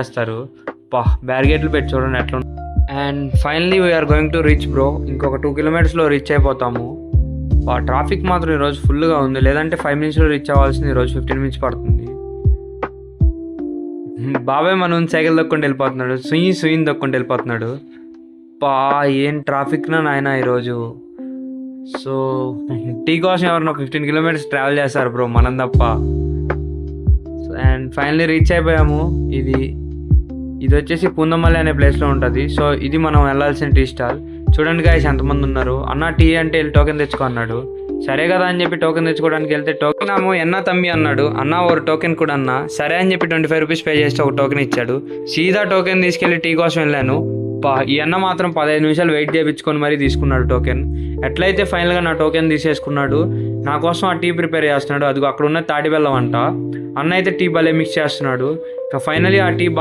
చేస్తారు. బ్యారిగేట్లు పెట్టి చూడండి ఎట్లా. And finally we're going to reach bro. ఇంకొక 2 కిలోమీటర్స్లో రీచ్ అయిపోతాము. ట్రాఫిక్ మాత్రం ఈరోజు ఫుల్గా ఉంది, లేదంటే 5 మినిట్స్లో రీచ్ అవ్వాల్సింది ఈరోజు 15 మినిట్స్ పడుతుంది. బాబాయ్ మనం సైకిల్ దొక్కుంటూ వెళ్ళిపోతున్నాడు, సుయిన్ దొక్కుంటూ వెళ్ళిపోతున్నాడు. ఏం ట్రాఫిక్ నా నాయన ఈరోజు. సో టీ కోసం ఎవరన్నా 15 కిలోమీటర్స్ ట్రావెల్ చేస్తారు బ్రో, మనం తప్ప. అండ్ ఫైనలీ రీచ్ అయిపోయాము. ఇది వచ్చేసి పూందమల్లి అనే ప్లేస్లో ఉంటుంది. సో ఇది మనం వెళ్ళాల్సిన టీ స్టాల్. చూడండి గాయస్ ఎంతమంది ఉన్నారు. అన్న టీ అంటే వెళ్ళి టోకెన్ తెచ్చుకో అన్నాడు. సరే కదా అని చెప్పి టోకెన్ తెచ్చుకోవడానికి వెళ్తే టోకెన్ ఎన్నా తమ్మి అన్నాడు. అన్న ఒక టోకెన్ కూడా అన్నా. సరే అని చెప్పి 25 రూపీస్ పే చేస్తే ఒక టోకెన్ ఇచ్చాడు. సీదా టోకెన్ తీసుకెళ్ళి టీ కోసం వెళ్ళాను. ఈ అన్న మాత్రం 15 నిమిషాలు వెయిట్ చేయించుకొని మరీ తీసుకున్నాడు టోకెన్. ఎట్లయితే ఫైనల్గా నా టోకెన్ తీసేసుకున్నాడు. నా కోసం ఆ టీ ప్రిపేర్ చేస్తున్నాడు. అదిగో అక్కడ ఉన్న తాటి బెల్లం అంట. అన్న అయితే టీ భలే మిక్స్ చేస్తున్నాడు. ఫైనలీ ఆ టీ బాగా